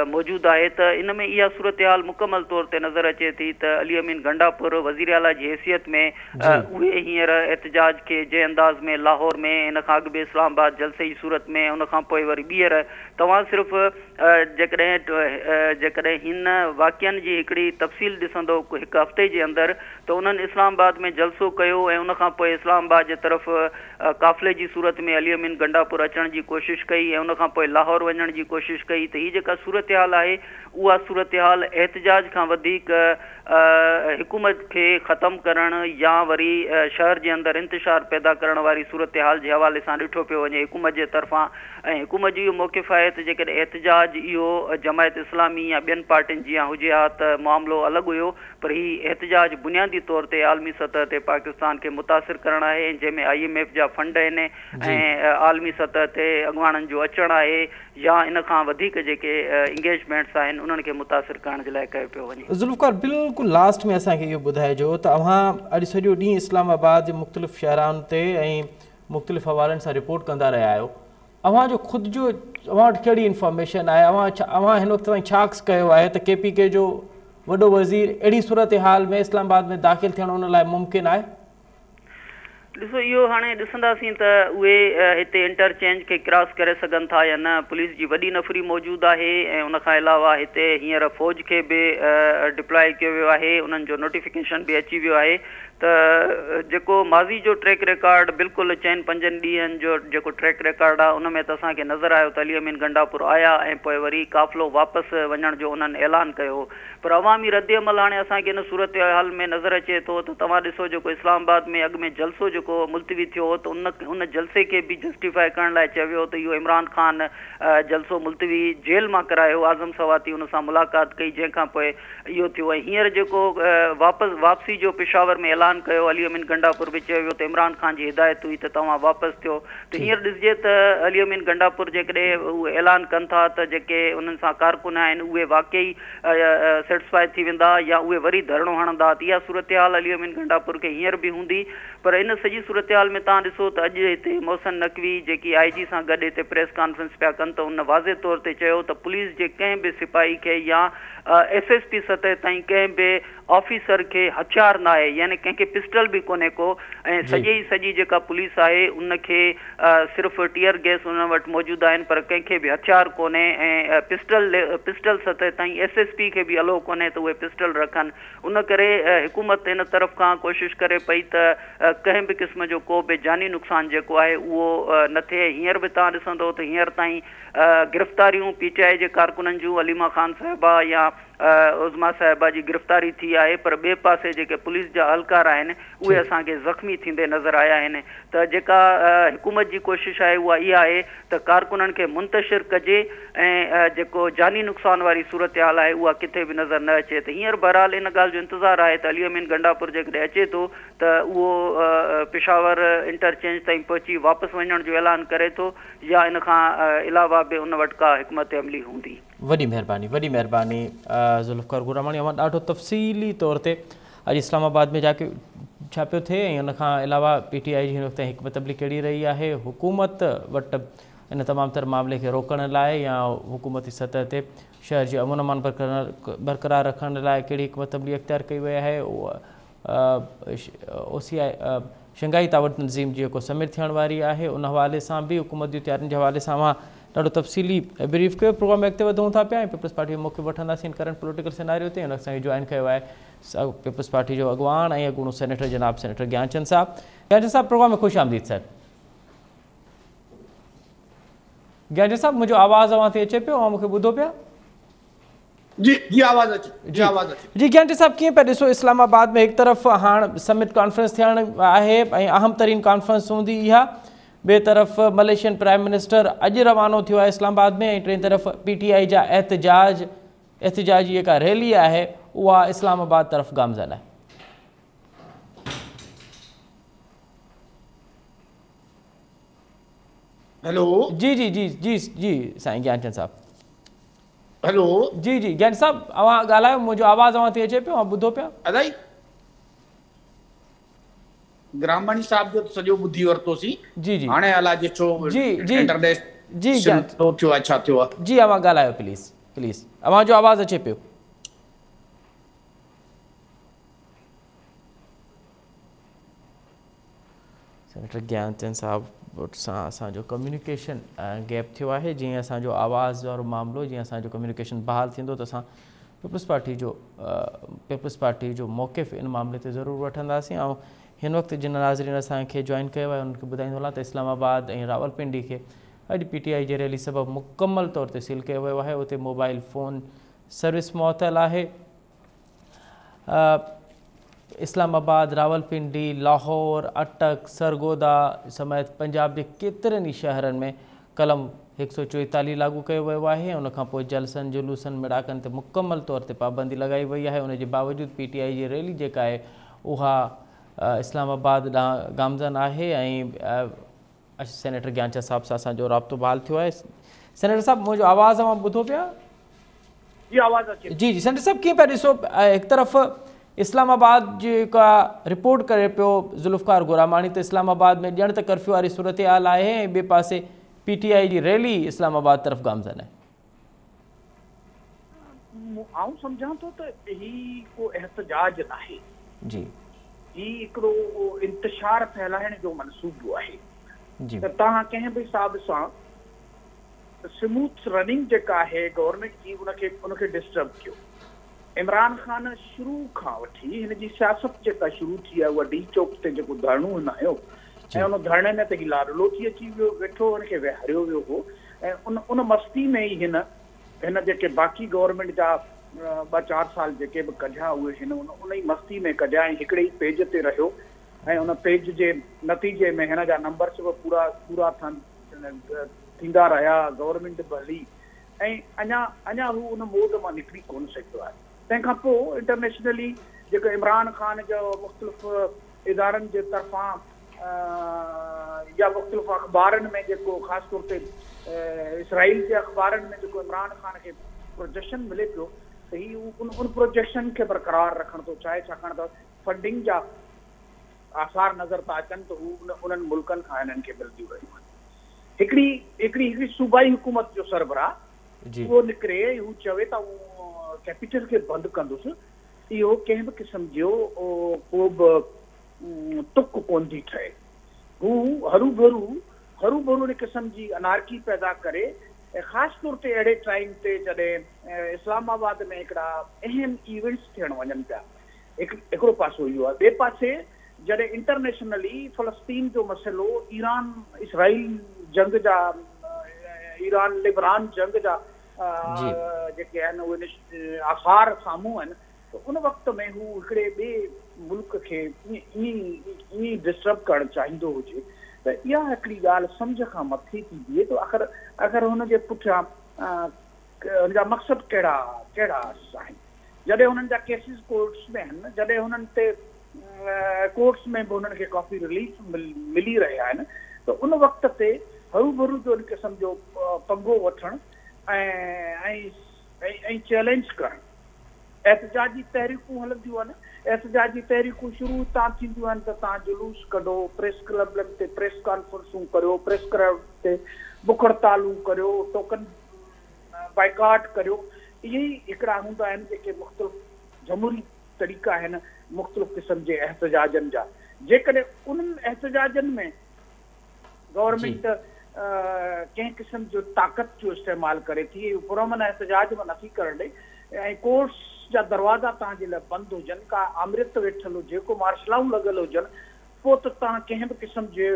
मौजूदु आहे त इन में इहा सूरत हाल मुकमल तौर ते नज़र अचे थी त अली अमीन गंडापुर वज़ीर आला जी हैसियत में उहे हींअर एहतजाज खे जंहिं अंदाज़ में लाहौर में इन खां अॻु बि इस्लामाबाद जलसे जी सूरत में उन खां पोइ वरी ॿीहर तव्हां सिर्फ़ु जेकॾहिं हिन वाक़िअनि जी हिकिड़ी तफ़सील ॾिसंदो हिकु हफ़्ते जे अंदरि त उन्हनि इस्लामाबाद में जलसो कयो ऐं उन खां पोइ इस्लामाबाद जे तरफ़ काफ़िले जी सूरत में अली अमीन गंडापुर अचण जी कोशिशि कई ऐं उन खां पोइ लाहौर वञण जी कोशिशि कई त हीअ जेका सूरत हाल आहे उहा सूरत हाल एहतजाज खां वधीक हुकूमत खे ख़तमु करण या वरी शहर जे अंदरि इंतिशार पैदा करण वारी सूरत हाल जे हवाले सां ॾिठो पियो वञे हुकूमत जे तरफ़ां। ऐं हुकूमत जो इहो मौक़िफ़ आहे त जेकॾहिं एहतजाज इहो जमायत इस्लामी या ॿियनि पार्टियुनि जी हुजे हा त मामिलो अलॻि हुयो पर हीउ एहतजाज बुनियादी तौर ते आलमी सतह ते पाकिस्तान खे मुतासिर करणु आहे जंहिंमें IMF जा फंड आहिनि ऐं आलमी सतह ते अॻुवाणनि जो अचणु आहे या इन खां वधीक जेके इंगेजमेंट्स आहिनि उन्हनि खे मुतासिर करण जे लाइ कयो पियो वञे। ज़ुल्फ़कार बिल्कुलु लास्ट में असांखे इहो ॿुधाइजो त अव्हां अॼु सॼो ॾींहुं इस्लामाबाद जे मुख़्तलिफ़ शहरनि ते ऐं मुख़्तलिफ़ हवालनि सां रिपोर्ट कंदा रहिया आहियो। अव्हां जो ख़ुदि जो अव्हां वटि कहिड़ी इंफॉर्मेशन आहे अव्हां हिन वक़्तु ताईं छा कयो आहे त KPK जो वॾो वज़ीर अहिड़ी सूरत हाल में इस्लामाबाद में दाख़िल थियणु उन लाइ मुमकिन आहे? ॾिसो इहो हाणे ॾिसंदासीं त उहे हिते इंटरचेंज खे क्रॉस करे सघनि था या न। पुलिस जी वॾी नफ़री मौजूदु आहे ऐं उन खां अलावा हिते हींअर फ़ौज खे बि डिप्लॉय कयो वियो आहे उन्हनि जो नोटिफिकेशन बि अची वियो आहे त जेको माज़ी जो ट्रैक रिकॉर्ड बिल्कुलु 4-5 ॾींहंनि जो जेको ट्रैक रिकॉर्ड आहे उन में त असांखे नज़र आयो त अली अमीन गंडापुर आया ऐं पोइ वरी काफ़िलो वापसि वञण जो उन्हनि ऐलान कयो पर अवामी रद्द अमल हाणे असांखे इन सूरत हाल में नज़र अचे थो त तव्हां ॾिसो जेको इस्लामाबाद में अॻु में जलसो जेको मुलतवी थियो हो त उन जलसे खे बि जस्टिफाई करण लाइ चयो वियो त इहो इमरान ख़ान जलसो मुलतवी जेल मां करायो। आज़म सवाती उन सां मुलाक़ात कई जंहिंखां पोइ इहो थियो ऐं हींअर जेको वापसी जो पेशावर में ऐलान कयो अली अमीन गंडापुर बि चयो वियो त इमरान ख़ान जी हिदायत हुई त तव्हां वापसि थियो त हींअर ॾिसिजे त अली अमीन गंडापुर जेकॾहिं उहे ऐलान कनि था त जेके उन्हनि सां कारकुन आहिनि उहे वाक़ई सेटिस्फाई थी वेंदा या उहे वरी धरणो हणंदा त इहा सूरत हाल अली अमीन गंडापुर खे हींअर बि हूंदी। पर इन सॼी सूरत हाल में तव्हां ॾिसो त अॼु हिते मोहसिन नक़वी जेकी IG सां गॾु हिते प्रेस कॉन्फ्रेंस पिया कनि त उन वाज़े तौर ते चयो त पुलिस जे कंहिं बि सिपाही खे या SSP सतह ताईं कंहिं बि ऑफिसर खे हथियार न आहे यानी कंहिंखे पिस्टल बि कोन्हे को ऐं सॼी जेका पुलिस आहे उनखे सिर्फ़ु टीयर गैस उन वटि मौजूदु आहिनि पर कंहिंखे बि हथियार कोन्हे ऐं पिस्टल सतह ताईं SSP खे बि अलो कोन्हे त उहे पिस्टल रखनि। उन करे हुकूमत इन तरफ़ खां कोशिशि करे पई त कंहिं बि क़िस्म जो को बि जानी नुक़सान जेको आहे उहो न थिए। हींअर बि तव्हां ॾिसंदो त हींअर ताईं गिरफ़्तारियूं PTI जे कारकुननि जूं अलीमा ख़ान साहिबा या उज़मा साहिबा जी गिरफ़्तारी थी आहे पर ॿिए पासे जेके पुलिस जा अहलकार आहिनि उहे असांखे ज़ख़्मी थींदे नज़र आया आहिनि। त जेका हुकूमत जी कोशिशि आहे उहा इहा आहे त कारकुननि खे मुंतशिर कजे ऐं जेको जानी नुक़सान वारी सूरत हाल आहे उहा किथे बि नज़र न अचे। त हींअर बहरहाल इन ॻाल्हि जो इंतज़ारु आहे त अली अमीन गंडापुर जेकॾहिं अचे थो त उहो पेशावर इंटरचेंज ताईं पहुची वापसि वञण जो ऐलान करे थो या इन खां अलावा बि उन वटि का हिकमत अमली हूंदी। वॾी महिरबानी ज़ुल्फ़कार गुरामाणी अवां ॾाढो तफ़सीली तौर ते अॼु इस्लामाबाद में जाके छा पियो थिए ऐं उन खां अलावा PTI जी हिन वक़्तु हिकमत अमली कहिड़ी रही आहे हुकूमत वटि इन तमामु तर मामले खे रोकण लाइ या हुकूमती सतह ते शहर जो अमन अमान बरक़रार रखण लाइ कहिड़ी हिकमत अमली इख़्तियार कई वई आहे। OCI शंघाई तावत तंज़ीम जी जेको समिट थियण वारी आहे उन हवाले सां बि हुकूमत जी तयारियुनि जे हवाले सां ॾाढो तफ़सीली ब्रीफ कयो। प्रोग्राम में अॻिते वधूं था पिया ऐं पीपल्स पार्टी जो मौक़िफ़ वठंदासीं करंट पॉलिटिकल सिनेरियो ते। हुन सां जॉइन कयो आहे पीपल्स पार्टी जो अॻवान ऐं अॻूणो सेनेटर जनाब सेनेटर ज्ञानचंद साहब। ज्ञानचंद साहब, प्रोग्राम में ख़ुशि आमदीद सर। ज्ञानचंद साहब, मुंहिंजो आवाज़ अवां ते अचे पियो ऐं मूंखे ॿुधो पिया? जी आवाज़ अचे जी ज्ञानचंद साहब, कीअं पिया ॾिसो इस्लामाबाद में हिकु तरफ़ हाणे समिट कॉन्फ्रेंस थियण आहे ऐं अहम तरीन कॉन्फ्रेंस हूंदी इहा, ॿिए तरफ़ मलेशियन प्राइम मिनिस्टर अॼु रवानो थियो आहे इस्लामाबाद में, ऐं टे तरफ़ PTI जा एहतजाजी जेका रैली आहे उहा इस्लामाबाद तरफ़ गामज़न आहे। हेलो जी जी जी जी जी साईं ज्ञानचंद साहब। हेलो जी जी ज्ञान साहब, अवां ॻाल्हायो, मुंहिंजो आवाज़ अवां ते अचे पियो, अवां ॿुधो पिया? अदाई ग्रामणी साहब जो सॼो ॿुधी वरितोसीं। जी जी हाणे अलाए जे छो जी जी इंटरनेट जी ज्ञान स्लो थियो आहे, छा थियो आहे? जी अवां ॻाल्हायो प्लीज़ प्लीज़, अवां जो आवाज़ अचे पियो। सेनेटर ज्ञानचंद साहब सां असांजो कम्युनिकेशन गैप थियो आहे। जीअं असांजो आवाज़ वारो मामिलो, जीअं असांजो कम्युनिकेशन बहाल थींदो त असां पीपल्स पार्टी जो मौक़िफ़ इन मामले ते ज़रूरु वठंदासीं। ऐं हिन वक़्तु जिन नाज़रीन असांखे जॉइन कयो आहे उनखे ॿुधाईंदो हलां त इस्लामाबाद ऐं रावलपिंडी खे अॼु PTI जी रैली सबबि मुकमल तौर ते सील कयो वियो आहे। उते मोबाइल फ़ोन सर्विस मुअतल आहे। इस्लामाबाद, रावलपिंडी, लाहौर, अटक, सरगोदा समेत पंजाब जे केतिरनि ई शहरनि में कलम 144 लागू कयो वियो आहे। उनखां पोइ जलसनि जुलूसनि मिड़ाकनि ते मुकमल तौर ते पाबंदी लॻाई वई आहे। उनजे बावजूदि PTI जी रैली जेका आहे उहा इस्लामाबाद ॾांहुं गामज़न आहे। ऐं सेनेटर ज्ञानचंद साहब सां असांजो राब्तो बहाल थियो आहे। सेनेटर साहब, मुंहिंजो आवाज़ अवां ॿुधो पिया? जी आवाज़ अचे। जी जी सेनेटर साहब, कीअं पिया ॾिसो हिकु तरफ़ इस्लामाबाद जेका रिपोर्ट करे पियो ज़ुल्फ़कार गुरामानी त इस्लामाबाद में ॼण त कर्फ्यू वारी सूरत हाल आहे, ऐं ॿिए पासे PTI जी रैली इस्लामाबाद तरफ़ गामज़न आहे। आऊं सम्झां थो त ही को एहतजाज नाहे जी, ही हिकिड़ो इंतशार फैलाइण जो मनसूबो आहे जी त तव्हां कंहिं बि हिसाब सां स्मूथ रनिंग जेका आहे गवर्नमेंट जी उनखे डिस्टर्ब कयो। इमरान ख़ान शुरू खां वठी हिन जी सियासत जेका शुरू थी आहे उहा डी चौक ते जेको धरणो हुनजो, ऐं उन धरणे में त ही लाडलो थी अची वियो, वेठो हुनखे विहारियो वियो हो। ऐं उन मस्ती में ई हिन जेके बाक़ी गवर्नमेंट जा 2-4 साल जेके बि कढिया उहे हिन उन ई मस्ती में कढिया ऐं हिकिड़े ई पेज ते रहियो। ऐं उन पेज जे नतीजे में हिन जा नंबर्स बि पूरा थींदा रहिया, गवर्नमेंट बि हली, ऐं अञा हू उन मोड मां निकिरी कोन सघियो आहे। तंहिंखां पोइ इंटरनेशनली जेको इमरान ख़ान जो मुख़्तलिफ़ इदारनि जे तरफ़ां या मुख़्तलिफ़ अख़बारनि में जेको ख़ासि तौर ते इसराइल जे अख़बारनि में जेको इमरान ख़ान खे प्रोजेक्शन मिले पियो त ही उन प्रोजेक्शन खे बरक़रार रखण थो चाहे, छाकाणि त फंडिंग जा आसार नज़र था अचनि त हू उन्हनि मुल्कनि खां हिननि खे मिलंदियूं रहियूं आहिनि। हिकिड़ी सूबाई हुकूमत जो सरबराह उहो निकिरे, हू चवे त कैपिटल खे बंदि कंदुसि, इहो कंहिं बि क़िस्म जो को बि तुक कोन थी ठहे। हू हरू भरू हिन क़िस्म जी अनारकी पैदा करे, ख़ासि तौर ते अहिड़े टाइम ते जॾहिं इस्लामाबाद में हिकिड़ा अहम इवेंट्स थियण वञनि पिया। हिकिड़ो पासो इहो आहे। ॿिए पासे जॾहिं इंटरनेशनली फ़लस्तीन जो मसइलो, ईरान इसराइल जंग जा, ईरान लिबनान जंग जा जेके आहिनि उहे आसार साम्हूं आहिनि, त उन वक़्त में हू हिकिड़े ॿिए मुल्क खे ईअं डिस्टर्ब करणु चाहींदो हुजे त इहा हिकिड़ी ॻाल्हि सम्झ खां मथे थी बीहे। त अगरि हुनजे पुठियां हुनजा मक़सद कहिड़ा आहिनि। जॾहिं हुननि जा केसिस कोर्ट्स में आहिनि, जॾहिं हुननि ते कोर्ट्स में बि हुननि खे काफ़ी रिलीफ मिली रहिया आहिनि, त उन वक़्त ते हरू भरू जो हिन क़िस्म जो पंगो वठणु ऐं चैलेंज करणु। एहतजाजी तहरीकूं हलंदियूं आहिनि, एहतजाजी तहरीकूं शुरू हितां थींदियूं आहिनि त तव्हां जुलूस कढो, प्रेस क्लबनि ते प्रेस कॉन्फ्रेंसूं करियो, प्रेस क्लब ते बुख हड़तालूं करियो, टोकन बाइकाट करियो। इहे ई हिकिड़ा हूंदा आहिनि जेके मुख़्तलिफ़ जमहूरी तरीक़ा आहिनि मुख़्तलिफ़ क़िस्म जे एहतजाजनि जा। जेकॾहिं उन्हनि एहतजाजनि में गवर्नमेंट कंहिं क़िस्म जो ताक़त जो इस्तेमालु करे थी, पुरअमन एहतजाज में नथी करण ॾे, ऐं कोर्ट्स जा दरवाज़ा तव्हांजे लाइ बंदि हुजनि, का अमृत वेठल हुजे, को मार्शलाऊं लॻल हुजनि, पोइ त तव्हां कंहिं बि क़िस्म जे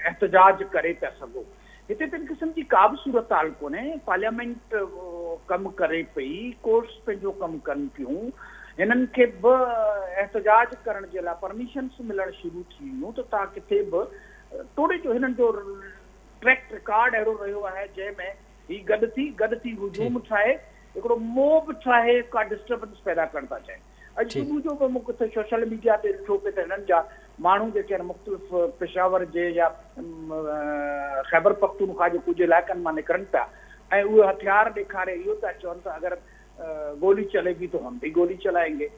एहतजाज करे पिया सघो। हिते त इन क़िस्म जी का बि सूरत हाल कोन्हे। पार्लियामेंट कमु करे पई, कोर्ट्स पंहिंजो कमु कनि पियूं, हिननि खे बि एहतजाज करण जे लाइ परमिशन्स मिलणु शुरू थी वियूं, त तव्हां किथे बि थोरे जो हिननि जो ट्रैक रिकॉर्ड अहिड़ो रहियो आहे जंहिंमें ही गॾु थी हुजूम ठाहे, हिकिड़ो मोब ठाहे, का डिस्टर्बेंस पैदा कनि था चाहिनि। अॼु सुबुह जो बि मूं किथे सोशल मीडिया ते ॾिठो पिए त हिननि जा माण्हू जेके आहिनि मुख़्तलिफ़ पेशावर जे या ख़ैबर पख्तूनख्वा जे कुझु इलाइक़नि मां निकिरनि पिया ऐं उहे हथियार ॾेखारे इहो था चवनि त अगरि गोली चलेगी तो हम भी गोली चलाएंगे।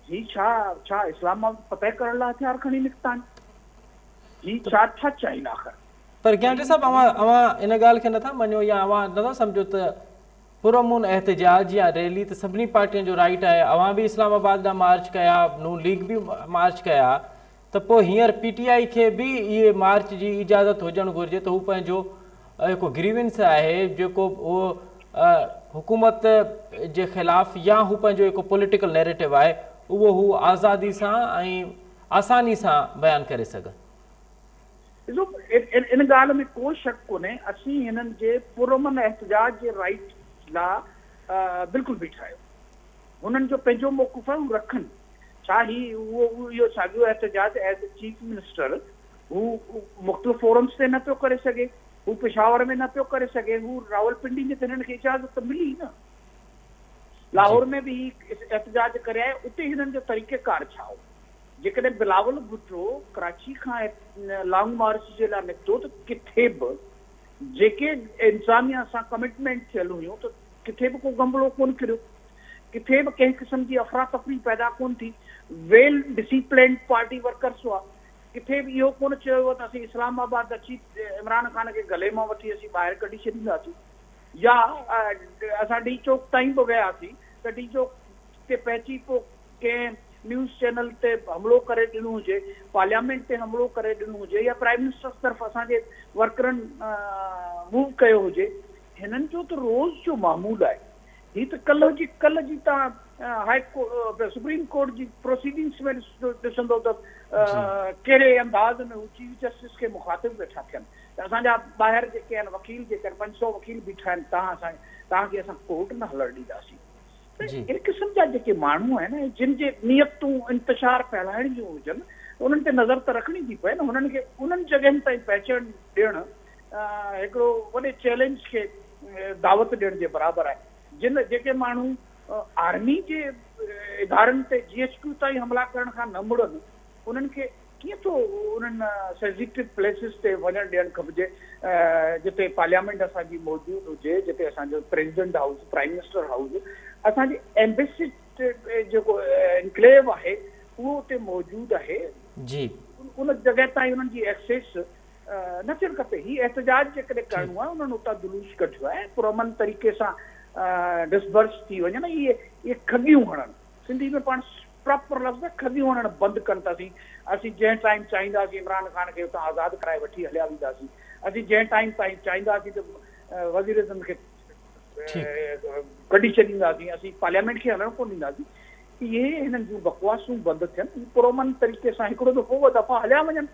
ही छा इस्लाम मां फतह करण लाइ हथियार खणी निकिता आहिनि? ही छा चाहिनि आख़िर? पर ज्ञानी साहब, अवां इन ॻाल्हि खे नथा मञो या अवां नथा सम्झो त पुरअमन एहतजाज या रैली त सभिनी पार्टियुनि जो राइट आहे? अवां बि इस्लामाबाद ॾांहुं मार्च कया, नून लीग बि मार्च कया, त पोइ हींअर PTI खे बि इहे मार्च जी इजाज़त हुजणु घुरिजे त हू पंहिंजो जेको ग्रीवेंस आहे, जेको उहो हुकूमत जे ख़िलाफ़ या हू पंहिंजो जेको पॉलिटिकल नैरेटिव आहे उहो हू आज़ादी सां ऐं आसानी सां बयानु करे सघनि। ॾिसो, इन ॻाल्हि में को शक कोन्हे, असीं हिननि जे पुरअमन एहतजाज जे राइट लाइ बिल्कुलु बीठा आहियूं। हुननि जो पंहिंजो मौक़िफ़ आहे, हू रखनि। छा ही इहो साॻियो एहतजाज एज़ ए चीफ मिनिस्टर हू मुख़्तलिफ़ फोरम्स ते न पियो करे सघे, हू पेशावर में न पियो करे सघे, हू रावलपिंडी में त हिननि खे इजाज़त मिली न। लाहौर में बि एहतजाज करे आए, उते हिननि जो तरीक़ेकार छा हो? जेकॾहिं बिलावल भुट्टो कराची खां लॉन्ग मार्च जे लाइ निकितो त किथे बि जेके इंसानियत सां कमिटमेंट थियल हुयूं त किथे बि को गमलो कोन किरियो, किथे बि कंहिं क़िस्म जी अफ़रा तफ़री पैदा कोन थी। वेल डिसिप्लिन्ड पार्टी वर्कर्स हुआ, किथे बि इहो कोन चयो वियो त असीं इस्लामाबाद अची इमरान ख़ान खे गले मां वठी असीं ॿाहिरि कढी छॾींदासीं, या असां डी चौक ताईं बि वियासीं त डी चौक ते पहुची पोइ कंहिं न्यूज़ चैनल ते हमलो करे ॾिनो हुजे, पार्लियामेंट ते हमलो करे ॾिनो हुजे, या प्राइम मिनिस्टर तरफ़ असांजे वर्करनि मूव कयो हुजे। हिननि जो त रोज़ जो मामूल आहे। ही त कल्ह जी तव्हां सुप्रीम कोर्ट जी प्रोसीडिंग्स में ॾिसंदो त कहिड़े अंदाज़ में हू चीफ जस्टिस खे मुखातिब वेठा थियनि त असांजा ॿाहिरि जेके आहिनि वकील, जेके 500 वकील बीठा आहिनि, तव्हांखे असां कोर्ट न हलणु ॾींदासीं। इन क़िस्म जा जेके माण्हू आहिनि जिन जे नियतूं इंतशार फैलाइण जूं हुजनि, उन्हनि ते नज़र त रखणी थी पए न। हुननि खे उन्हनि जॻहियुनि ताईं पहुचण ॾियणु हिकिड़ो वॾे चैलेंज खे दावत ॾियण जे बराबरि आहे। जेके माण्हू आर्मी जे इदारनि ते GHQ ताईं हमला करण खां न मुड़नि, उन्हनि खे कीअं थो उन्हनि सेंसिटिव प्लेसिस ते वञणु ॾियणु खपिजे, जिते पार्लियामेंट असांजी मौजूदु हुजे, जिते असांजो president house, prime minister house, असांजी एम्बेसी जेको इनक्लेव आहे उहो उते मौजूदु आहे जी। उन जॻह ताईं उन्हनि जी एक्सेस न थियणु खपे। ही एहतजाज जेकॾहिं करिणो आहे, उन्हनि उतां जुलूस कढियो आहे, पुरअमन तरीक़े सां डिसबर्स थी वञनि। इहे खगियूं हणनि, सिंधी में पाण प्रॉपर लफ़्ज़ खगियूं हणणु बंदि कनि था। असीं जंहिं टाइम चाहींदासीं इमरान ख़ान खे उतां आज़ादु कराए वठी हलिया वेंदासीं, असीं जंहिं टाइम ताईं चाहींदासीं त वज़ीर आज़म खे कढी छॾींदासीं, असीं पार्लियामेंट खे हलणु कोन ॾींदासीं। इहे हिननि जूं बकवासूं बंदि थियनि, पुरअमन तरीक़े सां हिकिड़ो दफ़ो ॿ दफ़ा हलिया वञनि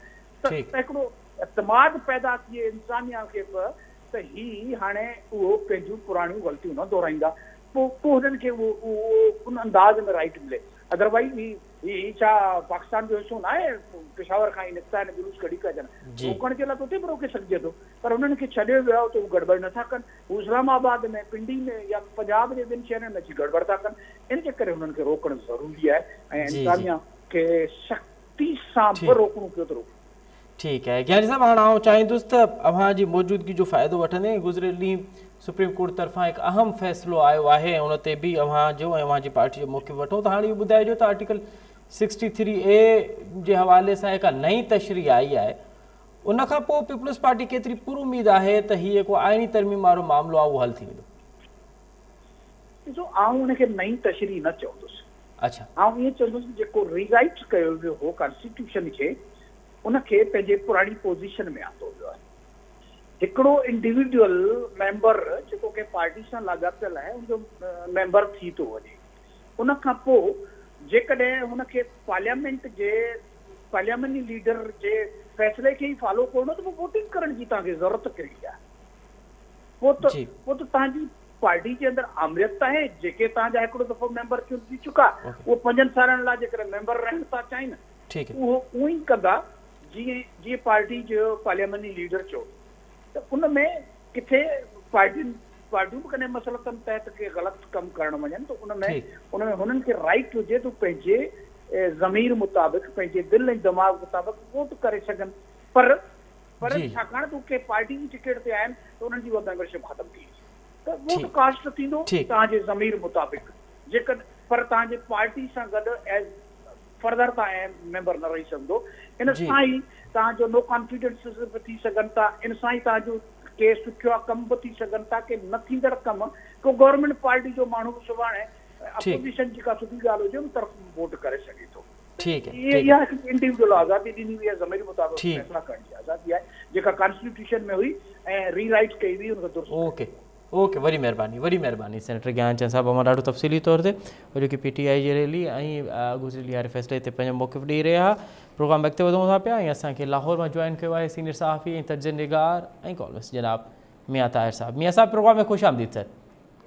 त हिकिड़ो एतमाद पैदा थिए इंसानियत खे बि त ही हाणे उहो पंहिंजूं पुराणियूं ग़लतियूं न दोहराईंदा, पोइ हुननि खे उहो उन अंदाज़ में राइट मिले। अदरवाइज़ ही छा पाकिस्तान जो हिसो न आहे? पेशावर खां ई निकिता आहिनि, जुलूस कढी था अचनि, रोकण जे लाइ त उते बि रोके सघिजे थो, पर उन्हनि खे छॾियो वियो आहे त हू गड़बड़ नथा कनि। हू इस्लामाबाद में, पिंडी में या पंजाब जे ॿिनि शहरनि में अची गड़बड़ था कनि। इन जे करे हुननि खे रोकणु ज़रूरी आहे ऐं इंसानियत खे सख़्ती सां बि रोकणो पियो थो रोके। ठीकु आहे ज्ञानी साहब, हाणे आउं चाहींदुसि त अव्हां जी मौजूदगी जो फ़ाइदो वठंदे गुज़िरियल ॾींहुं सुप्रीम कोर्ट तरफ़ां हिकु अहम फ़ैसिलो आयो आहे ऐं उन ते बि अव्हां जो ऐं अव्हां जी पार्टी जो मौक़िफ़ वठो। त हाणे इहो ॿुधाइजो त आर्टिकल 63A जे हवाले सां हिकु नई तशरीह आई आहे, उन खां पोइ पीपल्स पार्टी केतिरी पूरी उमेद आहे त हीउ जेको आइनी तरमीम वारो मामिलो आहे उहो हल थी वेंदो? ॾिसो, आउं हुनखे नई तशरीह न चवंदुसि। अच्छा, आउं ईअं चवंदुसि जेको रीराइट कयो वियो हो कॉन्स्टिट्यूशन खे, उनखे पंहिंजे पुराणी पोज़ीशन में आंदो वियो आहे। हिकिड़ो इंडिविजुअल मेंबर जेको के पार्टी सां लाॻापियल आहे उनजो मेंबर थी थो वञे, उन खां पोइ जेकॾहिं हुनखे पार्लियामेंटी लीडर जे फ़ैसिले खे ई फॉलो करणो त पोइ वोटिंग करण जी तव्हांखे ज़रूरत कहिड़ी आहे? पोइ त तव्हांजी पार्टी जे अंदरि आमरियत आहे। जेके तव्हांजा हिकिड़ो दफ़ो मेंबर चूंडी चुका उहो 5 सालनि लाइ जेकॾहिं मेंबर रहण था चाहिनि उहो उहो ई कंदा जीअं पार्टी जो पार्लियामेंटी लीडर चयो। त उन में किथे पार्टियूं बि कॾहिं मसलतनि तहत के ग़लति कमु करणु वञनि त उन में हुननि खे राइट हुजे त पंहिंजे ज़मीर मुताबिक़ पंहिंजे दिलि ऐं दिमाग़ मुताबिक़ वोट करे सघनि। पर छाकाणि त उहे पार्टी जी टिकट ते आहिनि त उन्हनि जी उहा मेंबरशिप ख़तमु थी त वोट कास्ट थींदो तव्हांजे ज़मीर मुताबिक़। जेकॾहिं पर तव्हांजे पार्टी सां गॾु एज़ फर्दर तव्हां मेंबर न रही सघंदो। इन सां ई तव्हांजो नो कॉन्फिडेंस बि थी सघनि था। इन सां ई तव्हांजो के सुठा कम बि थी सघनि था के न थींदड़ कम को गवर्नमेंट पार्टी जो माण्हू सुभाणे अपोजिशन जी का सुठी ॻाल्हि हुजे उन तरफ़ वोट करे सघे थो। इहा हिकु इंडिविजुअल आज़ादी ॾिनी हुई आहे, ज़मीर मुताबिक़ फ़ैसिला करण जी आज़ादी आहे जेका कॉन्स्टिट्यूशन में हुई ऐं रीराइट कई हुई उनखे दुरुस्त। ओके वरी महिरबानी सेनेटर ज्ञानचंद साहब मां ॾाढो तफ़सीली तौर ते जेकी PTI जी रैली ऐं गुज़िरियल वारे फ़ैसिले ते पंहिंजो मौक़िफ़ ॾेई रहिया। प्रोग्राम अॻिते वधूं था पिया ऐं असांखे लाहौर मां जॉइन कयो आहे सीनियर सहाफ़ी ऐं तर्जुमेगार ऐं कॉलमिस्ट जनाब मियां ताहिर साहब। मियां साहब प्रोग्राम में खुश आमदीद सर।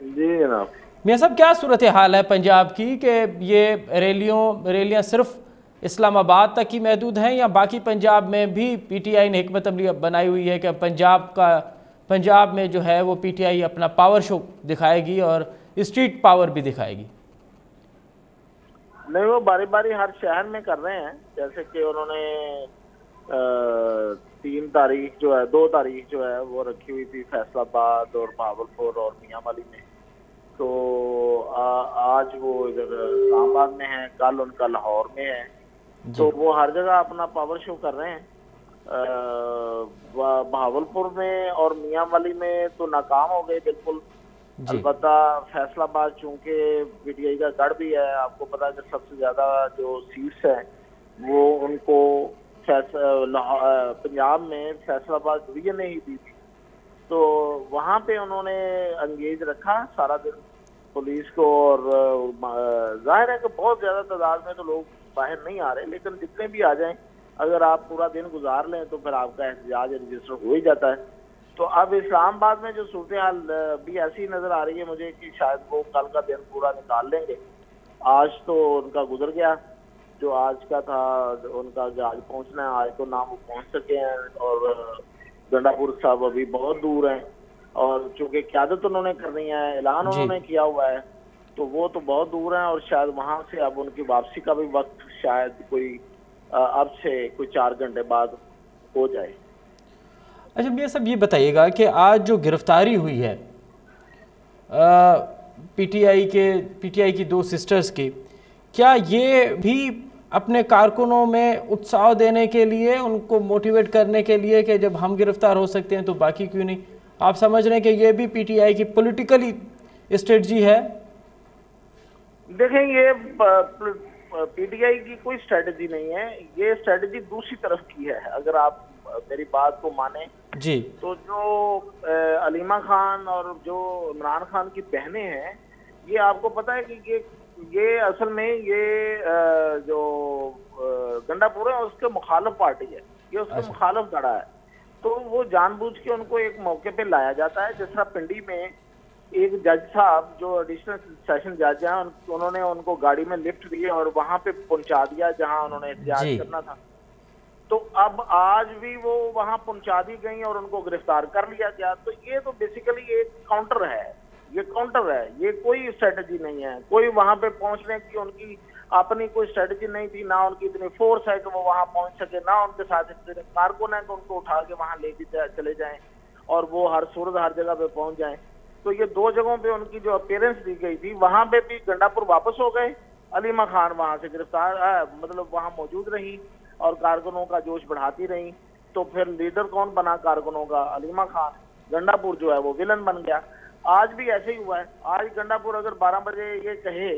जी जनाब। मियां साहब क्या सूरत हाल है पंजाब की कि ये रैलियाँ सिर्फ इस्लामाबाद तक ही महदूद हैं या बाकी पंजाब में भी PTI ने हिकमत अमली बनाई हुई है कि पंजाब में जो है वो PTI अपना पावर शो दिखाएगी और स्ट्रीट पावर भी दिखाएगी? नहीं, वो बारी बारी हर शहर में कर रहे हैं। जैसे कि उन्होंने 2 तारीख जो है वो रखी हुई थी फैसलाबाद और भावलपुर और मियांवाली में। तो आज वो इधर इस्लामाबाद में है, कल उनका लाहौर में है। तो वो हर जगह अपना पावर शो कर रहे हैं। भावलपुर में और मियांवाली में तो नाकाम हो गए बिल्कुल। अलबत्ता फैसलाबाद चूंकि PTI का गढ़ भी है, आपको पता है कि सबसे ज्यादा जो सीट्स है वो उनको पंजाब में फैसलाबाद डिवीजन ने ही दी थी। तो वहाँ पे उन्होंने एंगेज रखा सारा दिन पुलिस को। और जाहिर है कि बहुत ज्यादा तादाद में तो लोग बाहर नहीं आ रहे, लेकिन जितने भी आ जाएं अगर आप पूरा दिन गुजार लें तो फिर आपका एहतजाज रजिस्टर हो ही जाता है। तो अब इस्लामाबाद में जो सूरत हाल भी ऐसी नजर आ रही है मुझे कि शायद वो कल का दिन पूरा निकाल लेंगे। आज तो उनका गुजर गया जो आज का था उनका, आज पहुंचना है। आज तो ना वो पहुंच सके हैं और गंडापुर साहब अभी बहुत दूर हैं और चूंकि क़यादत उन्होंने करनी है, ऐलान उन्होंने किया हुआ है, तो वो तो बहुत दूर हैं और शायद वहां से अब उनकी वापसी का भी वक्त शायद कोई अब से कोई 4 घंटे बाद हो जाए। अच्छा मियां साहब ये बताइएगा कि आज जो गिरफ्तारी हुई है PTI की 2 सिस्टर्स की, क्या ये भी अपने कारकुनों में उत्साह देने के लिए, उनको मोटिवेट करने के लिए कि जब हम गिरफ्तार हो सकते हैं तो बाकी क्यों नहीं? आप समझ रहे हैं कि ये भी PTI की पॉलिटिकली स्ट्रेटजी है? देखें, ये PTI की कोई स्ट्रेटजी नहीं है, ये स्ट्रेटजी दूसरी तरफ की है। अगर आप मेरी बात को माने जी, तो जो अलीमा खान और जो इमरान खान की बहनें हैं, ये आपको पता है कि ये असल में ये जो गंडापुर है उसके मुखालिफ पार्टी है, ये उसके मुखालिफ गढ़ा है। तो वो जानबूझ के उनको एक मौके पे लाया जाता है। जिस तरह पिंडी में एक जज साहब जो एडिशनल सेशन जज हैं, उन्होंने उनको गाड़ी में लिफ्ट दिए और वहां पे पहुंचा दिया जहां उन्होंने एहतियात करना था। तो अब आज भी वो वहां पहुंचा दी गई और उनको गिरफ्तार कर लिया गया। तो ये तो बेसिकली एक काउंटर है, ये कोई स्ट्रेटजी नहीं है। कोई वहां पे पहुंचने की उनकी अपनी कोई स्ट्रेटजी नहीं थी, ना उनकी इतनी फोर्स है कि वो वहां पहुंच सके, ना उनके साथ इतने कारकुन है कि उनको उठा के वहां लेके चले जाएं और वो हर सूरत हर जगह पे पहुंच जाएं। तो ये 2 जगहों पे उनकी जो अपीयरेंस दी गई थी, वहां पे भी गंडापुर वापस हो गए, अलीमा खान वहां से गिरफ्तार मतलब वहां मौजूद रही और कारकुनों का जोश बढ़ाती रही। तो फिर लीडर कौन बना कारकुनों का? अलीमा खान। गंडापुर जो है वो विलन बन गया। आज भी ऐसे ही हुआ है। आज गंडापुर अगर 12 बजे ये कहे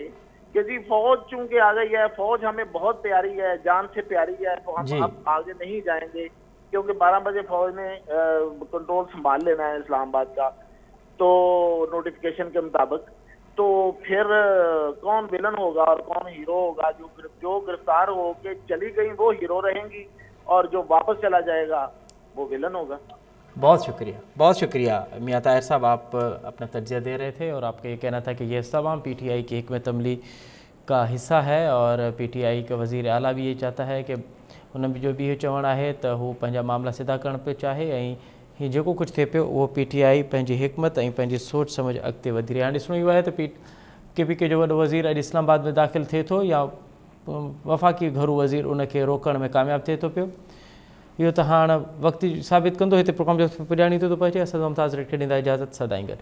कि जी फौज चूंकि आ गई है, फौज हमें बहुत प्यारी है, जान से प्यारी है, तो हम अब आगे नहीं जाएंगे क्योंकि 12 बजे फौज ने कंट्रोल संभाल लेना है इस्लामाबाद का, तो नोटिफिकेशन के मुताबिक। तो फिर कौन विलन होगा और कौन हीरो होगा? जो गिरफ्तार होके चली गई वो हीरो रहेंगी और जो वापस चला जाएगा वो विलन होगा। बहुत शुक्रिया मियां ताहिर साहब, आप अपना तजिया दे रहे थे और आपका ये कहना था कि ये तमाम PTI की हिकमत अमली का हिस्सा है और PTI का वज़ीर आला भी ये चाहता है कि उन जो भी चवण है तो हू पंहिंजा मामला सिधा करण पे चाहे ऐं ही जो कुछ थे पे वो PTI पंहिंजी हिकमत ऐं पंहिंजी सोच समझ अॻिते वधी रही है। ॾिसणो इहो आहे त KPK जो वॾो वज़ीर अॼु इस्लामाबाद में दाख़िल थिए थो या वफ़ाक़ी घरू वज़ीर उनखे रोकण में कामयाब थिए थो पियो, इहो त हाणे वक़्तु साबित कंदो। हिते प्रोग्राम जो पुॼाणी थो पहुचे। असां मुमताज़ खे ॾींदा इजाज़त, सदाईं गॾु।